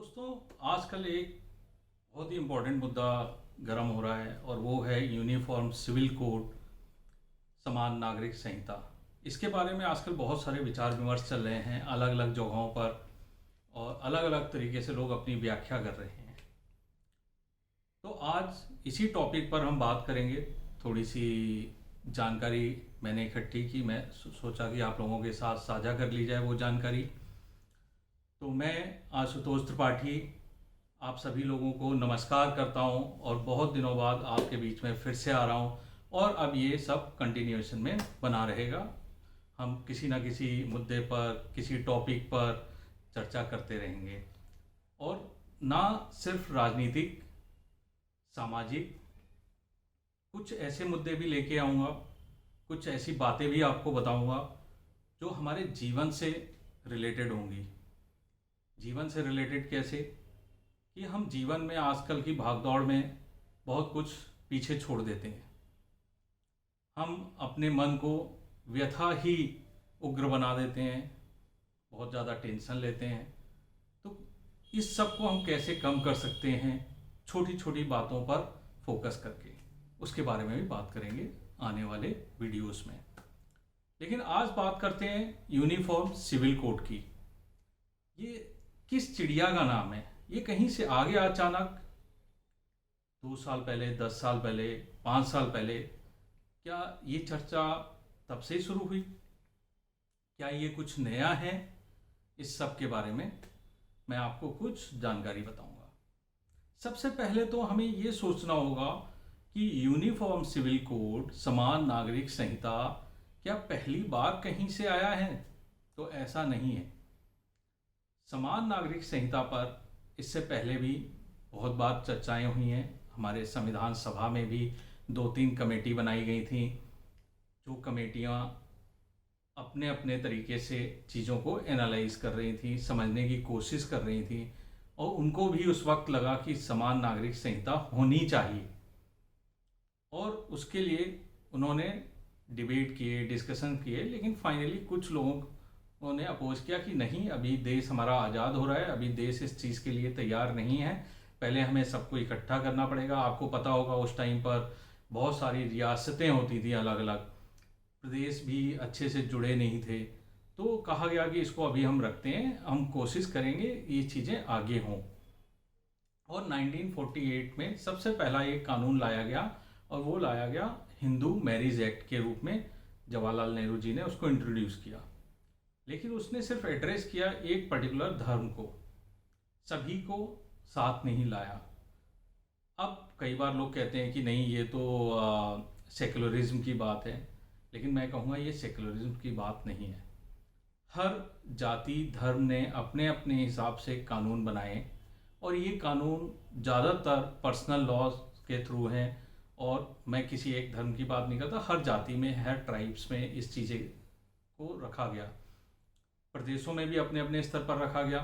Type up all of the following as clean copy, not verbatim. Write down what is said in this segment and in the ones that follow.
दोस्तों, आजकल एक बहुत ही इम्पोर्टेंट मुद्दा गर्म हो रहा है और वो है यूनिफॉर्म सिविल कोड, समान नागरिक संहिता। इसके बारे में आजकल बहुत सारे विचार विमर्श चल रहे हैं अलग अलग जगहों पर, और अलग अलग तरीके से लोग अपनी व्याख्या कर रहे हैं। तो आज इसी टॉपिक पर हम बात करेंगे। थोड़ी सी जानकारी मैंने इकट्ठी की, मैं सोचा कि आप लोगों के साथ साझा कर ली जाए वो जानकारी। तो मैं आशुतोष त्रिपाठी आप सभी लोगों को नमस्कार करता हूं, और बहुत दिनों बाद आपके बीच में फिर से आ रहा हूं। और अब ये सब कंटिन्यूएशन में बना रहेगा। हम किसी ना किसी मुद्दे पर, किसी टॉपिक पर चर्चा करते रहेंगे, और ना सिर्फ राजनीतिक, सामाजिक, कुछ ऐसे मुद्दे भी लेके आऊँगा, कुछ ऐसी बातें भी आपको बताऊँगा जो हमारे जीवन से रिलेटेड होंगी। जीवन से रिलेटेड कैसे? कि हम जीवन में आजकल की भागदौड़ में बहुत कुछ पीछे छोड़ देते हैं। हम अपने मन को व्यथा ही उग्र बना देते हैं, बहुत ज़्यादा टेंशन लेते हैं। तो इस सब को हम कैसे कम कर सकते हैं, छोटी छोटी बातों पर फोकस करके, उसके बारे में भी बात करेंगे आने वाले वीडियोस में। लेकिन आज बात करते हैं यूनिफॉर्म सिविल कोड की। ये किस चिड़िया का नाम है? ये कहीं से आ गया अचानक? 2 साल पहले, 10 साल पहले, 5 साल पहले? क्या ये चर्चा तब से शुरू हुई? क्या ये कुछ नया है? इस सब के बारे में मैं आपको कुछ जानकारी बताऊंगा। सबसे पहले तो हमें ये सोचना होगा कि यूनिफॉर्म सिविल कोड, समान नागरिक संहिता, क्या पहली बार कहीं से आया है? तो ऐसा नहीं है। समान नागरिक संहिता पर इससे पहले भी बहुत बार चर्चाएं हुई हैं। हमारे संविधान सभा में भी 2-3 कमेटी बनाई गई थी, जो कमेटियां अपने अपने तरीके से चीज़ों को एनालाइज कर रही थी, समझने की कोशिश कर रही थी, और उनको भी उस वक्त लगा कि समान नागरिक संहिता होनी चाहिए। और उसके लिए उन्होंने डिबेट किए, डिस्कशन किए, लेकिन फाइनली कुछ लोगों ने अपोज किया कि नहीं, अभी देश हमारा आज़ाद हो रहा है, अभी देश इस चीज़ के लिए तैयार नहीं है, पहले हमें सबको इकट्ठा करना पड़ेगा। आपको पता होगा उस टाइम पर बहुत सारी रियासतें होती थी, अलग अलग प्रदेश भी अच्छे से जुड़े नहीं थे। तो कहा गया कि इसको अभी हम रखते हैं, हम कोशिश करेंगे ये चीज़ें आगे हों। और 1948 में सबसे पहला एक कानून लाया गया, और वो लाया गया हिंदू मैरिज एक्ट के रूप में। जवाहरलाल नेहरू जी ने उसको इंट्रोड्यूस किया, लेकिन उसने सिर्फ एड्रेस किया एक पर्टिकुलर धर्म को, सभी को साथ नहीं लाया। अब कई बार लोग कहते हैं कि नहीं, ये तो सेकुलरिज्म की बात है, लेकिन मैं कहूँगा ये सेकुलरिज्म की बात नहीं है। हर जाति धर्म ने अपने अपने हिसाब से कानून बनाए, और ये कानून ज़्यादातर पर्सनल लॉज के थ्रू हैं। और मैं किसी एक धर्म की बात नहीं करता, हर जाति में, हर ट्राइब्स में इस चीज़ें को रखा गया। प्रदेशों में भी अपने अपने स्तर पर रखा गया।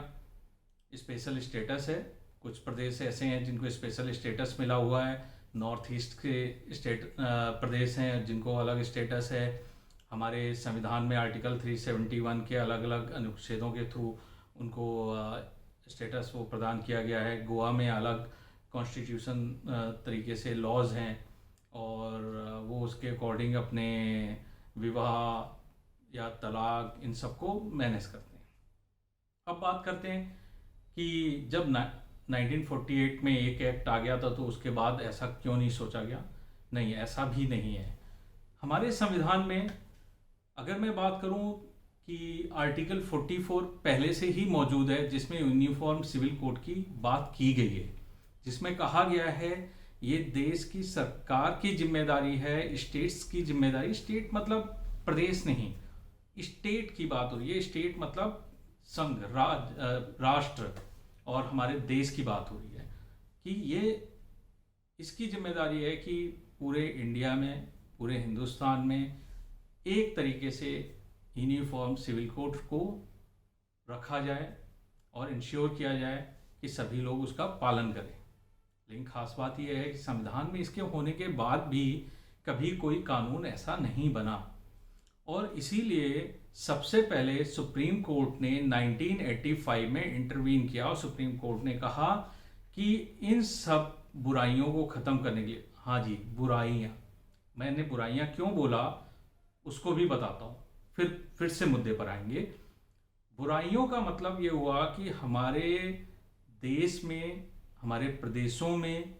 स्पेशल स्टेटस है, कुछ प्रदेश ऐसे हैं जिनको स्पेशल स्टेटस मिला हुआ है। नॉर्थ ईस्ट के प्रदेश हैं जिनको अलग स्टेटस है। हमारे संविधान में आर्टिकल 371 के अलग अलग अनुच्छेदों के थ्रू उनको स्टेटस वो प्रदान किया गया है। गोवा में अलग कॉन्स्टिट्यूशन तरीके से लॉज हैं, और वो उसके अकॉर्डिंग अपने विवाह या तलाक इन सबको मैनेज करते हैं। अब बात करते हैं कि जब 1948 में एक एक्ट आ गया था, तो उसके बाद ऐसा क्यों नहीं सोचा गया? नहीं, ऐसा भी नहीं है। हमारे संविधान में अगर मैं बात करूं कि आर्टिकल 44 पहले से ही मौजूद है, जिसमें यूनिफॉर्म सिविल कोड की बात की गई है, जिसमें कहा गया है ये देश की सरकार की जिम्मेदारी है, स्टेट्स की जिम्मेदारी। स्टेट मतलब प्रदेश नहीं, स्टेट की बात हो रही है। स्टेट मतलब संघ, राष्ट्र, और हमारे देश की बात हो रही है कि ये इसकी जिम्मेदारी है कि पूरे इंडिया में, पूरे हिंदुस्तान में एक तरीके से यूनिफॉर्म सिविल कोड को रखा जाए और इंश्योर किया जाए कि सभी लोग उसका पालन करें। लेकिन खास बात यह है कि संविधान में इसके होने के बाद भी कभी कोई कानून ऐसा नहीं बना, और इसीलिए सबसे पहले सुप्रीम कोर्ट ने 1985 में इंटरवीन किया और सुप्रीम कोर्ट ने कहा कि इन सब बुराइयों को ख़त्म करने के लिए, हाँ जी बुराइयाँ, मैंने बुराइयाँ क्यों बोला उसको भी बताता हूँ, फिर से मुद्दे पर आएंगे। बुराइयों का मतलब ये हुआ कि हमारे देश में, हमारे प्रदेशों में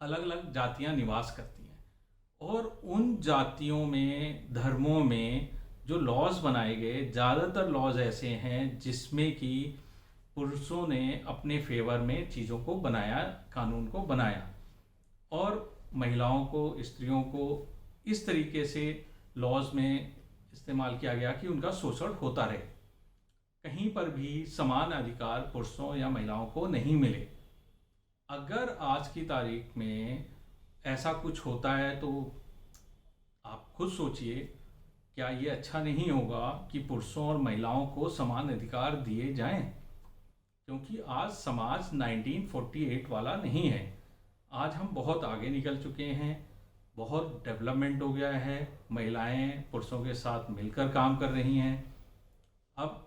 अलग अलग जातियां निवास करती हैं और उन जातियों में, धर्मों में जो लॉज बनाए गए, ज़्यादातर लॉज ऐसे हैं जिसमें कि पुरुषों ने अपने फेवर में चीज़ों को बनाया, कानून को बनाया और महिलाओं को, स्त्रियों को इस तरीके से लॉज में इस्तेमाल किया गया कि उनका शोषण होता रहे, कहीं पर भी समान अधिकार पुरुषों या महिलाओं को नहीं मिले। अगर आज की तारीख में ऐसा कुछ होता है तो आप खुद सोचिए, क्या ये अच्छा नहीं होगा कि पुरुषों और महिलाओं को समान अधिकार दिए जाएं? क्योंकि आज समाज 1948 वाला नहीं है। आज हम बहुत आगे निकल चुके हैं, बहुत डेवलपमेंट हो गया है, महिलाएं पुरुषों के साथ मिलकर काम कर रही हैं। अब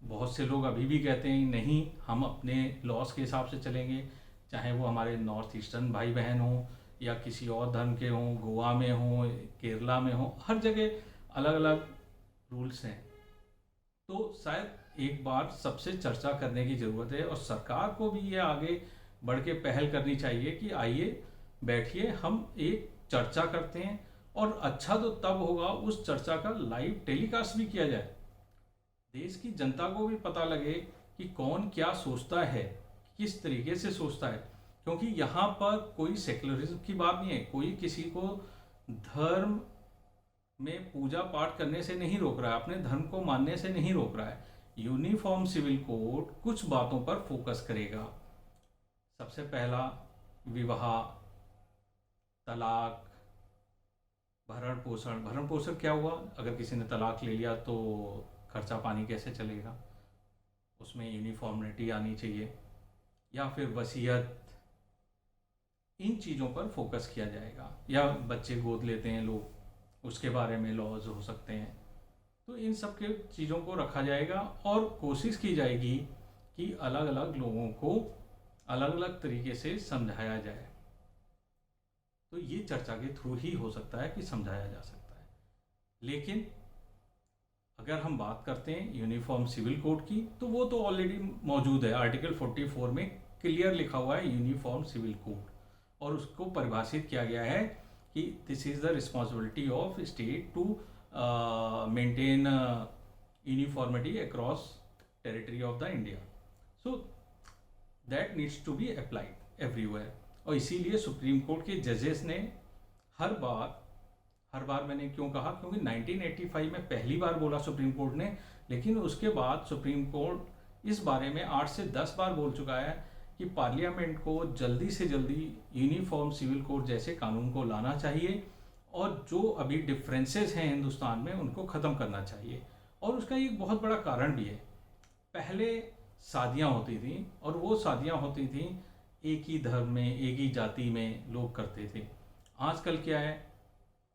बहुत से लोग अभी भी कहते हैं नहीं, हम अपने लॉस के हिसाब से चलेंगे, चाहे वो हमारे नॉर्थ ईस्टर्न भाई बहन हों या किसी और धर्म के हों, गोवा में हों, केरला में हों, हर जगह अलग अलग रूल्स हैं। तो शायद एक बार सबसे चर्चा करने की ज़रूरत है और सरकार को भी ये आगे बढ़ के पहल करनी चाहिए कि आइए बैठिए, हम एक चर्चा करते हैं और अच्छा तो तब होगा उस चर्चा का लाइव टेलीकास्ट भी किया जाए, देश की जनता को भी पता लगे कि कौन क्या सोचता है, किस तरीके से सोचता है। क्योंकि यहाँ पर कोई सेक्युलरिज्म की बात नहीं है, कोई किसी को धर्म में पूजा पाठ करने से नहीं रोक रहा है, अपने धर्म को मानने से नहीं रोक रहा है। यूनिफॉर्म सिविल कोड कुछ बातों पर फोकस करेगा। सबसे पहला, विवाह, तलाक, भरण पोषण। भरण पोषण क्या हुआ? अगर किसी ने तलाक ले लिया तो खर्चा पानी कैसे चलेगा? उसमें यूनिफॉर्मिटी आनी चाहिए। या फिर वसीयत, इन चीज़ों पर फोकस किया जाएगा। या बच्चे गोद लेते हैं लोग, उसके बारे में लॉज हो सकते हैं। तो इन सब के चीज़ों को रखा जाएगा और कोशिश की जाएगी कि अलग अलग लोगों को अलग अलग तरीके से समझाया जाए। तो ये चर्चा के थ्रू ही हो सकता है कि समझाया जा सकता है। लेकिन अगर हम बात करते हैं यूनिफॉर्म सिविल कोड की, तो वो तो ऑलरेडी मौजूद है। आर्टिकल 44 में क्लियर लिखा हुआ है यूनिफॉर्म सिविल कोड, और उसको परिभाषित किया गया है कि this is the responsibility of state to maintain uniformity across territory of the India. So that needs to be applied everywhere. और इसीलिए सुप्रीम कोर्ट के जजेस ने हर बार मैंने क्यों कहा, क्योंकि 1985 में पहली बार बोला सुप्रीम कोर्ट ने, लेकिन उसके बाद सुप्रीम कोर्ट इस बारे में 8 से 10 बार बोल चुका है कि पार्लियामेंट को जल्दी से जल्दी यूनिफॉर्म सिविल कोड जैसे कानून को लाना चाहिए और जो अभी डिफरेंसेस हैं हिंदुस्तान में उनको ख़त्म करना चाहिए। और उसका एक बहुत बड़ा कारण भी है। पहले शादियाँ होती थी और वो शादियाँ होती थी एक ही धर्म में, एक ही जाति में लोग करते थे। आजकल क्या है,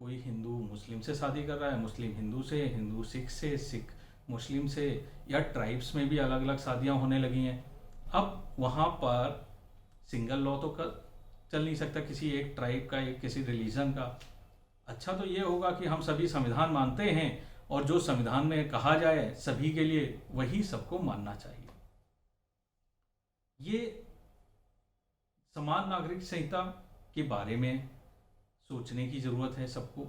कोई हिंदू मुस्लिम से शादी कर रहा है, मुस्लिम हिंदू से, हिंदू सिख से, सिख मुस्लिम से, या ट्राइब्स में भी अलग अलग शादियां होने लगी हैं। अब वहाँ पर सिंगल लॉ तो चल नहीं सकता किसी एक ट्राइब का, एक किसी रिलीजन का। अच्छा तो ये होगा कि हम सभी संविधान मानते हैं और जो संविधान में कहा जाए सभी के लिए, वही सबको मानना चाहिए। ये समान नागरिक संहिता के बारे में सोचने की ज़रूरत है सबको।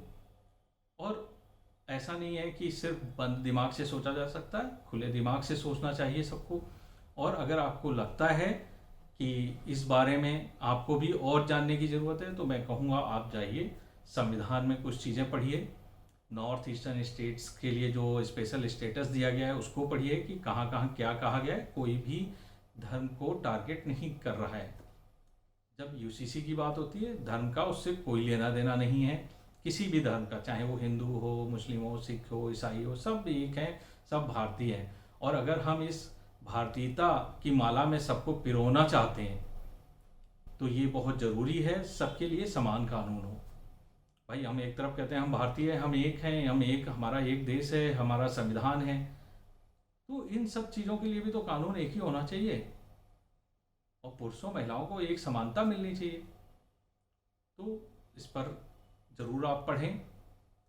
और ऐसा नहीं है कि सिर्फ बंद दिमाग से सोचा जा सकता है, खुले दिमाग से सोचना चाहिए सबको। और अगर आपको लगता है कि इस बारे में आपको भी और जानने की ज़रूरत है, तो मैं कहूँगा आप जाइए संविधान में कुछ चीज़ें पढ़िए। नॉर्थ ईस्टर्न स्टेट्स के लिए जो स्पेशल स्टेटस दिया गया है उसको पढ़िए कि कहाँ कहाँ क्या कहा गया है। कोई भी धर्म को टारगेट नहीं कर रहा है। जब यूसीसी की बात होती है, धर्म का उससे कोई लेना देना नहीं है, किसी भी धर्म का, चाहे वो हिंदू हो, मुस्लिम हो, सिख हो, ईसाई हो, सब एक हैं, सब भारतीय हैं। और अगर हम इस भारतीयता की माला में सबको पिरोना चाहते हैं तो ये बहुत ज़रूरी है सबके लिए समान कानून हो। भाई हम एक तरफ कहते हैं हम भारतीय हैं, हम एक हैं, हम एक, हमारा एक देश है, हमारा संविधान है, तो इन सब चीज़ों के लिए भी तो कानून एक ही होना चाहिए और पुरुषों महिलाओं को एक समानता मिलनी चाहिए। तो इस पर ज़रूर आप पढ़ें।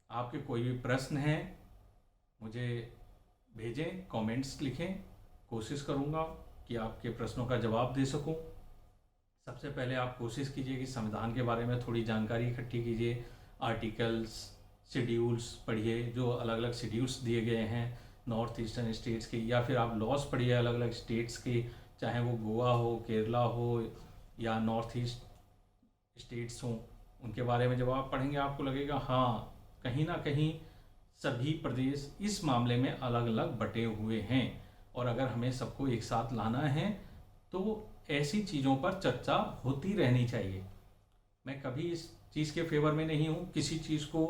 आपके कोई भी प्रश्न हैं मुझे भेजें, कमेंट्स लिखें, कोशिश करूँगा कि आपके प्रश्नों का जवाब दे सकूँ। सबसे पहले आप कोशिश कीजिए कि संविधान के बारे में थोड़ी जानकारी इकट्ठी कीजिए, आर्टिकल्स, शेड्यूल्स पढ़िए, जो अलग अलग शेड्यूल्स दिए गए हैं नॉर्थ ईस्टर्न स्टेट्स के, या फिर आप लॉज पढ़िए अलग अलग स्टेट्स के, चाहे वो गोवा हो, केरला हो या नॉर्थ ईस्ट स्टेट्स हों। उनके बारे में जब आप पढ़ेंगे आपको लगेगा हाँ, कहीं ना कहीं सभी प्रदेश इस मामले में अलग अलग बटे हुए हैं, और अगर हमें सबको एक साथ लाना है तो ऐसी चीज़ों पर चर्चा होती रहनी चाहिए। मैं कभी इस चीज़ के फेवर में नहीं हूँ किसी चीज़ को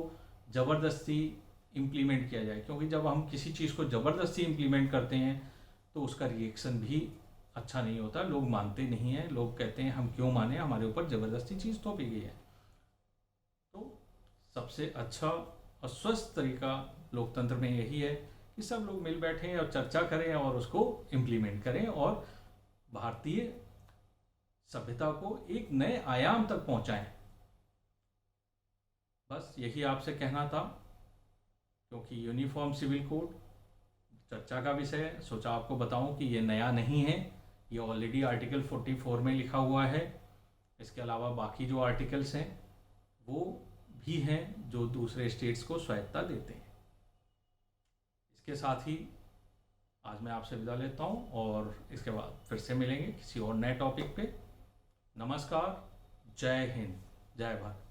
ज़बरदस्ती इम्प्लीमेंट किया जाए, क्योंकि जब हम किसी चीज़ को ज़बरदस्ती इम्प्लीमेंट करते हैं तो उसका रिएक्शन भी अच्छा नहीं होता, लोग मानते नहीं हैं, लोग कहते हैं हम क्यों माने, हमारे ऊपर ज़बरदस्ती चीज़ थोपी गई है। तो सबसे अच्छा और स्वस्थ तरीका लोकतंत्र में यही है कि सब लोग मिल बैठें और चर्चा करें और उसको इम्प्लीमेंट करें और भारतीय सभ्यता को एक नए आयाम तक पहुंचाएं। बस यही आपसे कहना था, क्योंकि यूनिफॉर्म सिविल कोड चर्चा का विषय है, सोचा आपको बताऊं कि ये नया नहीं है, ये ऑलरेडी आर्टिकल 44 में लिखा हुआ है। इसके अलावा बाकी जो आर्टिकल्स हैं वो भी हैं जो दूसरे स्टेट्स को स्वायत्तता देते हैं। इसके साथ ही आज मैं आपसे विदा लेता हूँ और इसके बाद फिर से मिलेंगे किसी और नए टॉपिक पे। नमस्कार, जय हिंद, जय भारत।